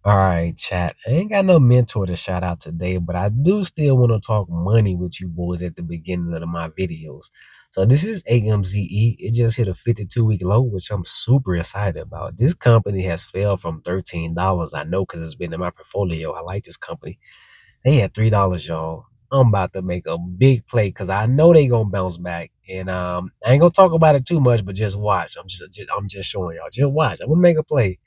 All right, chat. I ain't got no mentor to shout out today, but I do still want to talk money with you boys at the beginning of my videos. So this is AMZE. It just hit a 52-week low, which I'm super excited about. This company has fell from $13. I know because it's been in my portfolio. I like this company. They had $3, y'all. I'm about to make a big play because I know they gonna bounce back. And I ain't gonna talk about it too much, but just watch. I'm just showing y'all. Just watch. I'm gonna make a play.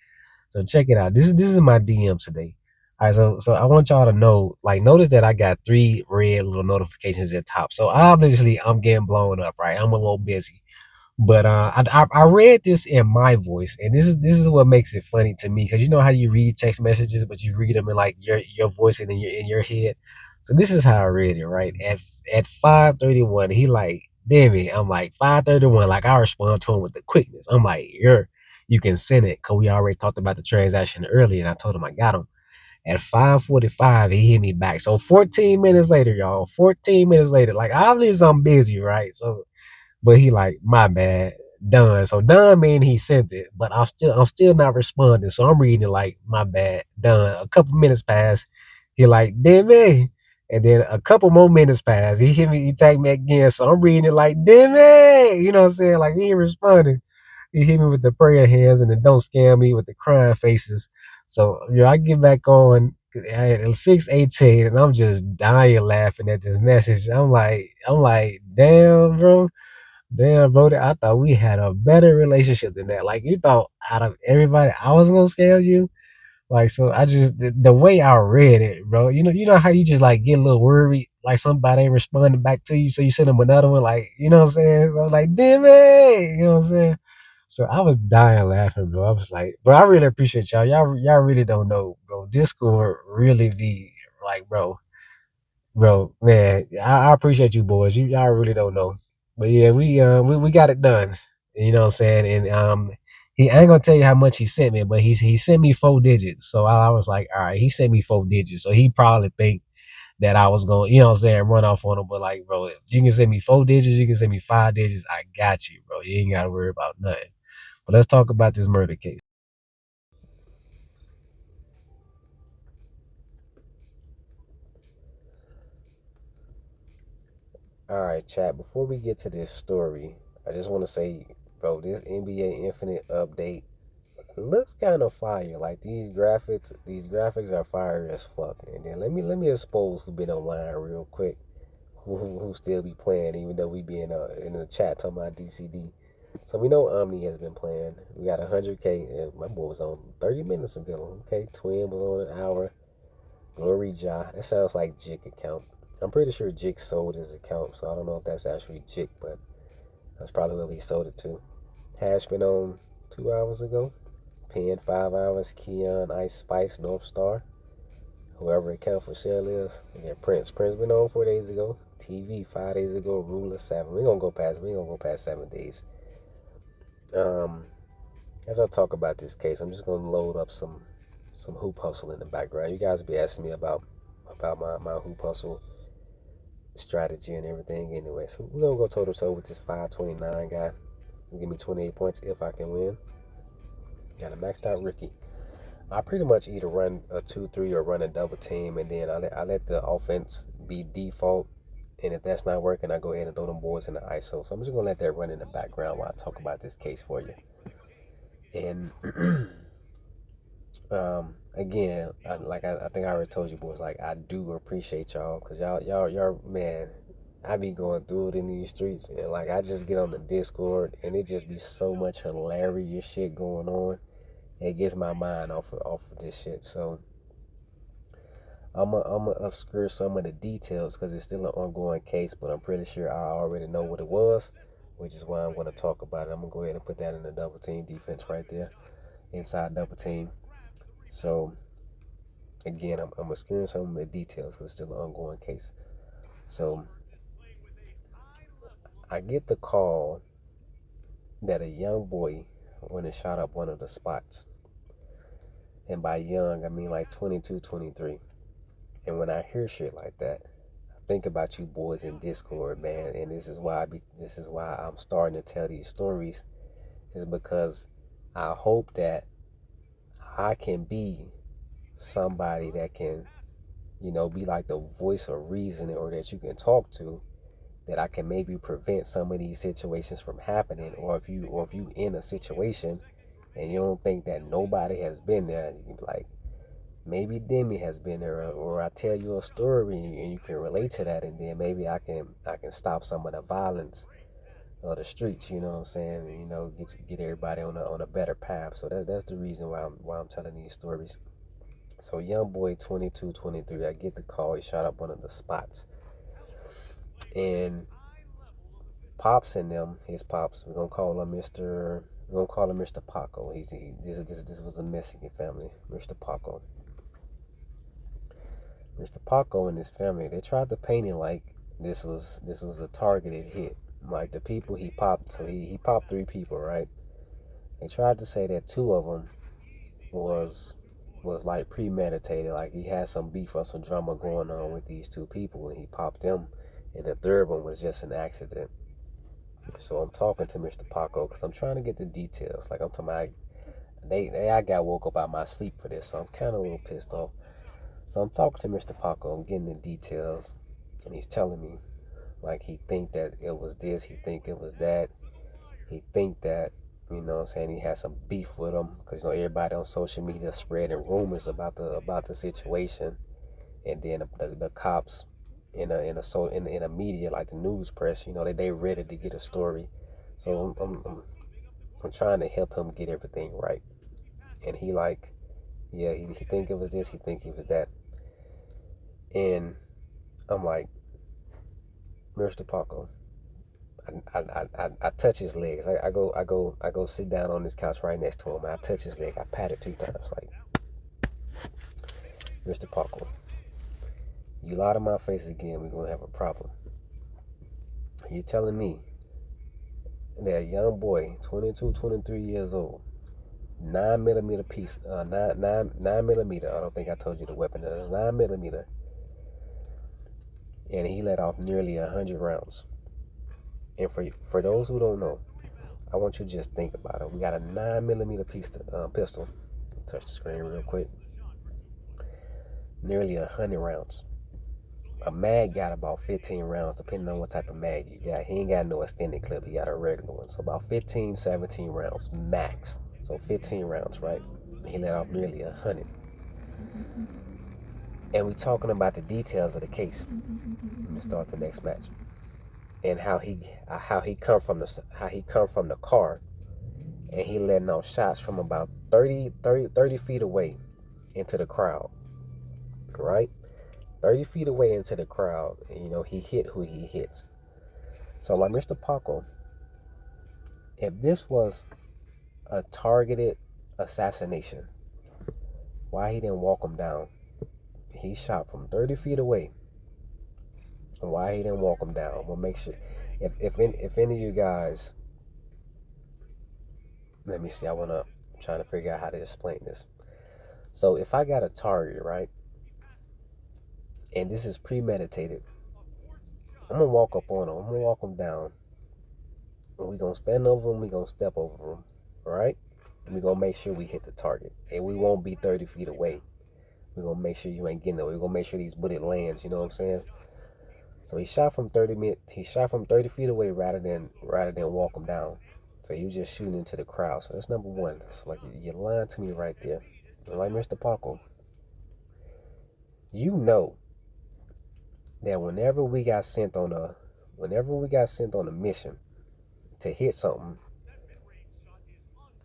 So check it out. This is my DMs today. All right, so I want y'all to know, like, notice that I got three red little notifications at top. So obviously I'm getting blown up, right? I'm a little busy. But I read this in my voice, and this is what makes it funny to me, because you know how you read text messages, but you read them in like your voice and in your head. So this is how I read it, right? At 5:31, he like, damn it. I'm like 5:31, like I respond to him with the quickness. I'm like, you can send it, cause we already talked about the transaction earlier, and I told him I got him. At 5:45, he hit me back. So 14 minutes later, y'all. 14 minutes later, like obviously I'm busy, right? So but he like, my bad, done. So done mean he sent it, but I'm still not responding. So I'm reading it like, my bad, done. A couple minutes pass. He like, damn it. And then a couple more minutes pass. He hit me, he tagged me again. So I'm reading it like, damn it. You know what I'm saying? Like he ain't responding. He hit me with the prayer hands and the don't scam me with the crying faces. So I get back on at 6:18 and I'm just dying laughing at this message. I'm like, damn, bro. Damn, bro, I thought we had a better relationship than that. Like, you thought out of everybody I was gonna scale you? Like, so I just the way I read it, bro. You know how you just like get a little worried, like somebody ain't responding back to you, so you send them another one, like, you know what I'm saying? So I was like, damn it, you know what I'm saying? So I was dying laughing, bro. I was like, bro, I really appreciate y'all. Y'all really don't know, bro. Discord really be like, bro, man, I appreciate you boys. Y'all really don't know. But yeah, we got it done. You know what I'm saying? And he I ain't gonna tell you how much he sent me, but he sent me 4 digits. So I was like, all right, he sent me 4 digits. So he probably think that I was going, you know what I'm saying, run off on him. But like, bro, you can send me 4 digits, you can send me 5 digits. I got you, bro. You ain't gotta worry about nothing. But let's talk about this murder case. All right, chat. Before we get to this story, I just want to say, bro, this NBA Infinite update looks kind of fire. Like these graphics are fire as fuck. And then let me expose who been online real quick, who still be playing, even though we be in the chat talking about DCD. So we know Omni has been playing. We got 100K. And my boy was on 30 minutes ago. Okay, Twin was on an hour. Glory Ja. That sounds like Jick account. I'm pretty sure Jick sold his account, so I don't know if that's actually Jick, but that's probably where he sold it to. Hash been on 2 hours ago. Pen 5 hours. Keon, Ice Spice, North Star. Whoever account for sale is. And then Prince. Prince been on 4 days ago. TV 5 days ago. Ruler 7. We gonna go past 7 days. Um, as I talk about this case, I'm just gonna load up some hoop hustle in the background. You guys be asking me about my hoop hustle strategy and everything anyway. So we're gonna go toe to toe with this 529 guy. Give me 28 points if I can win. Got a maxed out rookie. I pretty much either run a 2-3 or run a double team, and then I let the offense be default. And if that's not working, I go ahead and throw them boys in the ISO. So I'm just gonna let that run in the background while I talk about this case for you. And again, I think I already told you boys, like I do appreciate y'all, because y'all man, I be going through it in these streets, and like I just get on the Discord and it just be so much hilarious shit going on. It gets my mind off of this shit. So I'm gonna obscure some of the details because it's still an ongoing case, but I'm pretty sure I already know what it was, which is why I'm gonna talk about it. I'm gonna go ahead and put that in the double team defense right there, inside double team. So again, I'm obscuring some of the details because it's still an ongoing case. So I get the call that a young boy went and shot up one of the spots. And by young, I mean like 22, 23. And when I hear shit like that, I think about you boys in Discord, man. And this is why I'm starting to tell these stories, is because I hope that I can be somebody that can, be like the voice of reason, or that you can talk to, that I can maybe prevent some of these situations from happening. Or if you in a situation and you don't think that nobody has been there, you can be like, maybe Demi has been there, or I tell you a story and you can relate to that, and then maybe I can stop some of the violence of the streets. You know what I'm saying? And, get everybody on a better path. So that's the reason why I'm telling these stories. So young boy, 22, 23, I get the call. He shot up one of the spots, and pops and them, his pops, We're gonna call him Mr. Paco. This was a Mexican family, Mr. Paco. Mr. Paco and his family, they tried to paint it like this was a targeted hit. Like the people he popped, so he popped three people, right? They tried to say that two of them was like premeditated, like he had some beef or some drama going on with these two people, and he popped them, and the third one was just an accident. So I'm talking to Mr. Paco because I'm trying to get the details. Like I'm talking about, I got woke up out of my sleep for this, so I'm kind of a little pissed off. So I'm talking to Mr. Paco, I'm getting the details, and he's telling me, like, he think that it was this, he think it was that, he think that, what I'm saying, he had some beef with him, because everybody on social media spreading rumors about the situation, and then the cops in a media, like the news press, they ready to get a story. So I'm trying to help him get everything right, and he like, yeah, he think it was this, he think it was that, and I'm like, Mr. Paco, I touch his legs. I go sit down on this couch right next to him. And I touch his leg. I pat it 2 times, like, Mr. Paco, you lie to my face again, we're gonna have a problem. You telling me that young boy, 22, 23 years old, 9 millimeter piece, nine millimeter. I don't think I told you the weapon. It's 9 millimeter, and he let off nearly 100 rounds. And for those who don't know, I want you to just think about it. We got a 9 millimeter pistol. Touch the screen real quick. Nearly 100 rounds. A mag got about 15 rounds, depending on what type of mag you got. He ain't got no extended clip. He got a regular one. So about 15, 17 rounds max. So 15 rounds, right? He let off nearly 100. And we talking about the details of the case. Let me start the next match. And how he come from the car, and he letting off shots from about 30 feet away into the crowd, right? 30 feet away into the crowd, and he hit who he hits. So, like, Mr. Paco, if this was a targeted assassination, why he didn't walk him down? He shot from 30 feet away. Why he didn't walk him down? We'll make sure. If any of you guys, let me see. I'm trying to figure out how to explain this. So if I got a target, right, and this is premeditated, I'm gonna walk up on him. I'm gonna walk him down. And we're gonna stand over him. We're gonna step over him, right? And we're gonna make sure we hit the target, and we won't be 30 feet away. We're gonna make sure you ain't getting away. We're gonna make sure these bullet lands. You know what I'm saying? So he shot from 30 feet away rather than walk him down. So he was just shooting into the crowd. So that's number one. So, like, you're lying to me right there. And like, Mr. Paco, you know that whenever we got sent on a mission to hit something,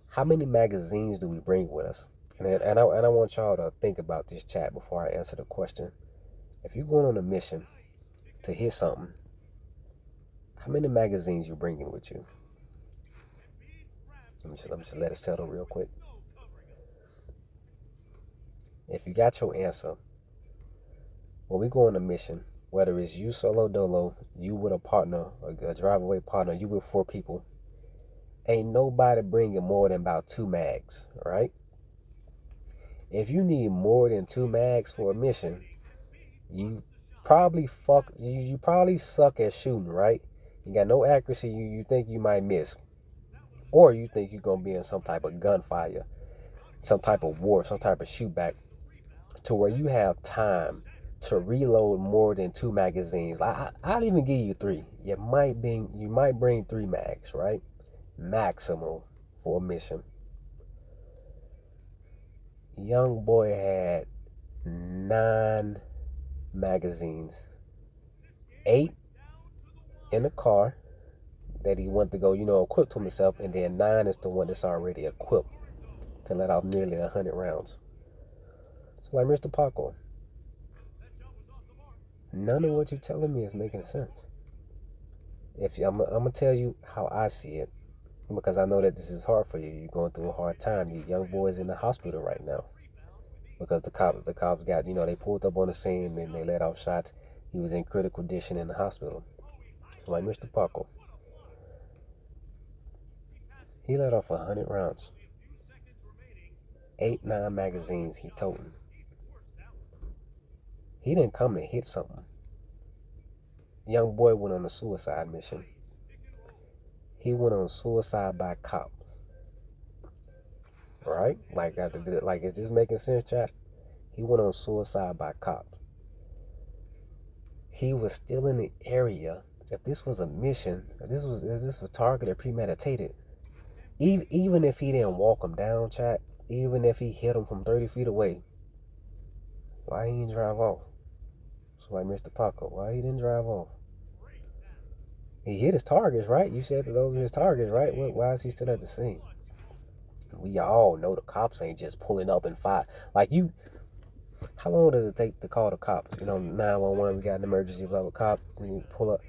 how many magazines do we bring with us? And I want y'all to think about this, chat, before I answer the question. If you're going on a mission to hit something, how many magazines you bringing with you? Let me just let it settle real quick. If you got your answer, when we go on a mission, whether it's you solo dolo, you with a partner, a drive-away partner, you with 4 people, ain't nobody bringing more than about 2 mags, right? If you need more than 2 mags for a mission, you probably suck at shooting, right? You got no accuracy. You think you might miss, or you think you're gonna be in some type of gunfire, some type of war, some type of shoot back. to where you have time to reload more than 2 magazines. I'll even give you 3. You might bring 3 mags, right? Maximum for a mission. Young boy had 9 magazines, 8 in the car that he went to go, equip to himself, and then 9 is the one that's already equipped to let off nearly 100 rounds. So, like, Mr. Paco, none of what you're telling me is making sense. If I'm gonna tell you how I see it, because I know that this is hard for you. You're going through a hard time. Your young boy's in the hospital right now because the cops got, they pulled up on the scene and they let off shots. He was in critical condition in the hospital. So, like, Mr. Paco, he let off 100 rounds, 8, 9 magazines he toting. He didn't come to hit something. Young boy went on a suicide mission. He went on suicide by cops. Right? Like, is this making sense, chat? He went on suicide by cops. He was still in the area. If this was a mission, if this was targeted, premeditated, even if he didn't walk him down, chat, even if he hit him from 30 feet away, why he didn't drive off? So, like, Mr. Paco, why he didn't drive off? He hit his targets, right? You said that those were his targets, right? Why is he still at the scene? We all know the cops ain't just pulling up and fire. Like, how long does it take to call the cops? 911, we got an emergency, blah, blah, cop, and you pull up.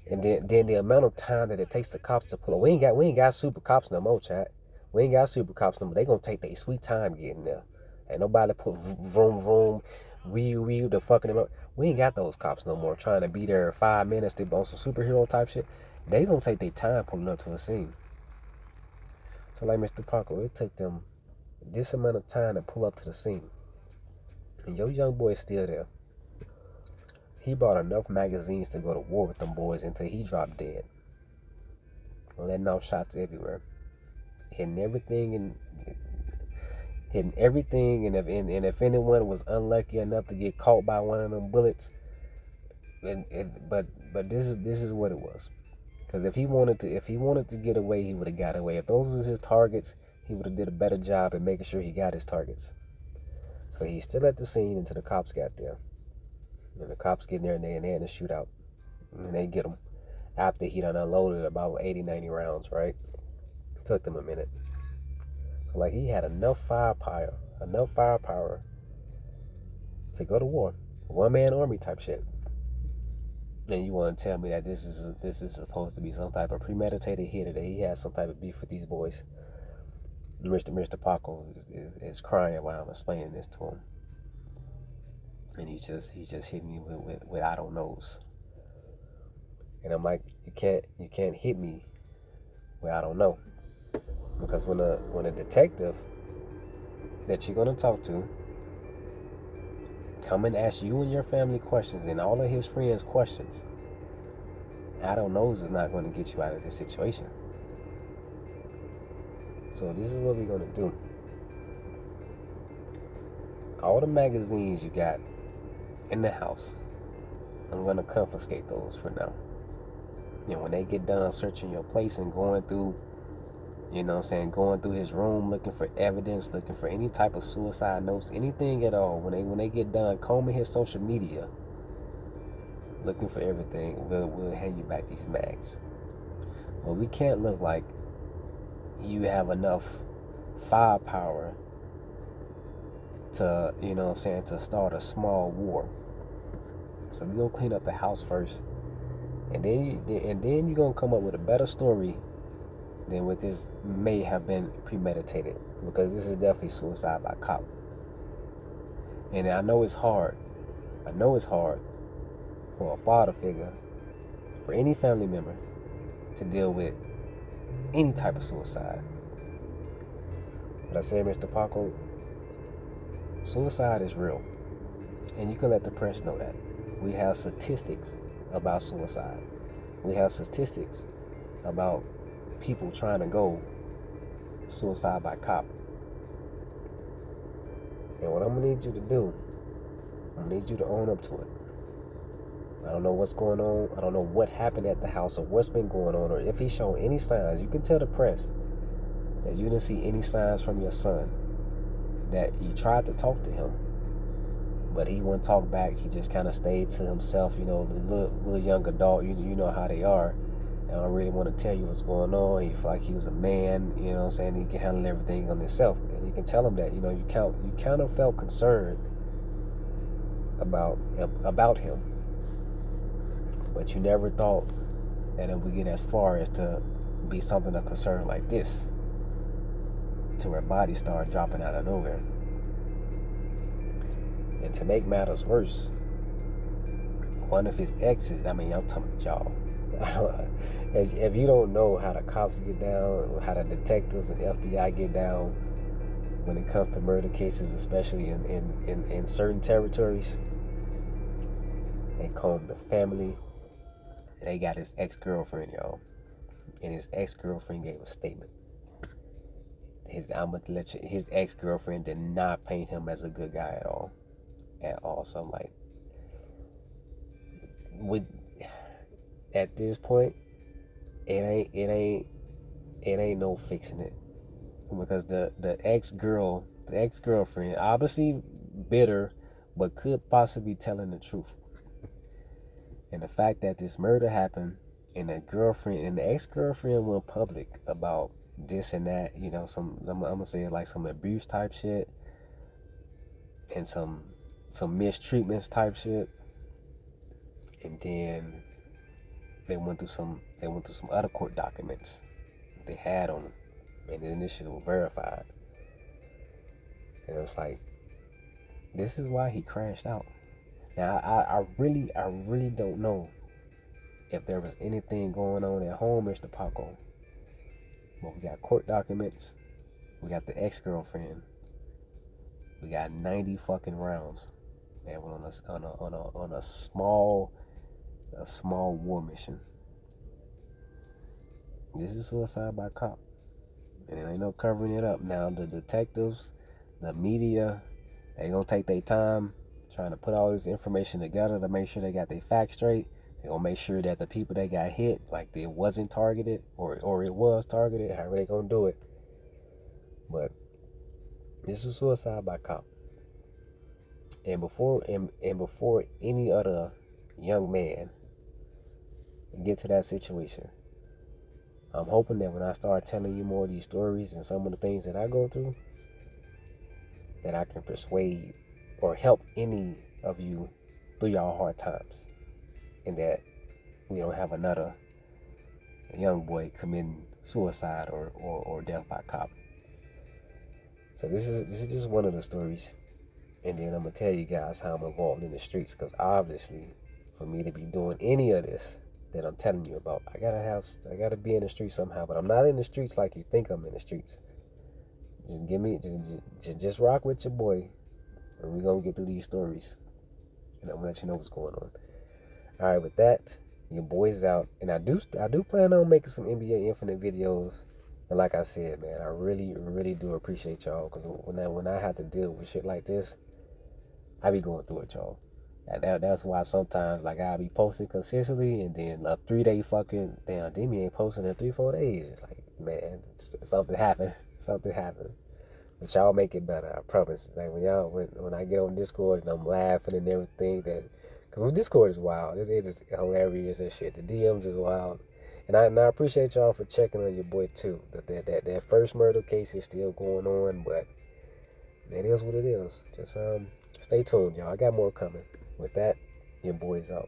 And then the amount of time that it takes the cops to pull up. We ain't got super cops no more, chat. We ain't got super cops no more. They gonna take their sweet time getting there. Ain't nobody put vroom vroom, wee the fucking. We ain't got those cops no more trying to be there 5 minutes to on some superhero type shit. They gonna take their time pulling up to a scene. So, like, Mr. Parker, it took them this amount of time to pull up to the scene. And your young boy is still there. He brought enough magazines to go to war with them boys until he dropped dead. Letting off shots everywhere. Hitting everything, and if anyone was unlucky enough to get caught by one of them bullets, but this is what it was. Because if he wanted to get away, he would have got away. If those was his targets, he would have did a better job at making sure he got his targets. So he's still at the scene until the cops got there. And the cops get there and they in a shootout. And they get him after he done unloaded about 80, 90 rounds, right? Took them a minute. So, like, he had enough firepower to go to war. One-man army type shit. And you want to tell me that this is supposed to be some type of premeditated hit, or that he has some type of beef with these boys? Mr. Paco is crying while I'm explaining this to him, and he's just hitting me with I don't knows. And I'm like, you can't hit me with I don't know, because when a detective that you're gonna talk to come and ask you and your family questions and all of his friends questions, I don't knows is not going to get you out of this situation. So this is what we're gonna do. All the magazines you got in the house, I'm gonna confiscate those for now. And when they get done searching your place and going through, going through his room, looking for evidence, looking for any type of suicide notes, anything at all, when they get done combing his social media, looking for everything, we'll hand you back these mags. Well, we can't look like you have enough firepower to, to start a small war. So we're gonna clean up the house first, and then you're gonna come up with a better story than what this may have been premeditated, because this is definitely suicide by cop. And I know it's hard. For a father figure, for any family member, to deal with any type of suicide. But I say, Mr. Paco, suicide is real. And you can let the press know that. We have statistics about suicide. We have statistics about people trying to go suicide by cop. And what I'm gonna need you to do I need you to own up to it. I don't know what's going on. I don't know what happened at the house or what's been going on or if he's shown any signs. You can tell the press that you didn't see any signs from your son, that you tried to talk to him, but he wouldn't talk back. He just kind of stayed to himself. You know, the little young adult, you know how they are. I don't really want to tell you what's going on. He felt like he was a man, you know what I'm saying? He can handle everything on himself. And you can tell him that, you know, you kind of felt concerned about him. But you never thought that it would get as far as to be something of concern like this, to where bodies start dropping out of nowhere. And to make matters worse, one of his exes, I mean, I'm talking about y'all. If you don't know how the cops get down, how the detectives and FBI get down when it comes to murder cases, especially in certain territories, they call them the family. They got his ex-girlfriend, y'all. And his ex-girlfriend gave a statement. His ex-girlfriend did not paint him as a good guy at all. At all. So I'm like, at this point, it ain't no fixing it. Because the ex-girlfriend, obviously bitter, but could possibly be telling the truth. And the fact that this murder happened, and the ex-girlfriend went public about this and that, you know, I'm gonna say like some abuse type shit and some mistreatments type shit. And then they went through some other court documents they had on them, and then this shit was verified. And it was like, this is why he crashed out. Now I really don't know if there was anything going on at home, Mr. Paco. But we got court documents, we got the ex-girlfriend, we got 90 fucking rounds. Man, went on a small war mission. This is suicide by cop. And there ain't no covering it up. Now the detectives, the media, they gonna take their time trying to put all this information together to make sure they got their facts straight. They gonna make sure that the people that got hit, like it wasn't targeted or it was targeted, however they gonna do it. But this is suicide by cop. And before any other young man get to that situation, I'm hoping that when I start telling you more of these stories and some of the things that I go through, that I can persuade or help any of you through y'all hard times, and that we don't have another young boy committing suicide or death by cop. So this is just one of the stories, and then I'm gonna tell you guys how I'm involved in the streets, because obviously, for me to be doing any of this that I'm telling you about, I gotta be in the streets somehow. But I'm not in the streets like you think I'm in the streets. Just rock with your boy, and we're gonna get through these stories, and I'm gonna let you know what's going on. All right, with that, your boy's out, and I do plan on making some NBA Infinite videos. And like I said, man, I really do appreciate y'all, because when I have to deal with shit like this, I be going through it, y'all. That's why sometimes, like, I'll be posting consistently, and then a 3-day fucking, damn, Demi ain't posting in 3-4 days. It's like, man, something happened. Something happened. But y'all make it better, I promise. Like, when I get on Discord and I'm laughing and everything, because Discord is wild. It is hilarious and shit. The DMs is wild. And I appreciate y'all for checking on your boy, too. That first murder case is still going on, but it is what it is. Just, stay tuned, y'all. I got more coming. With that, your boy's out.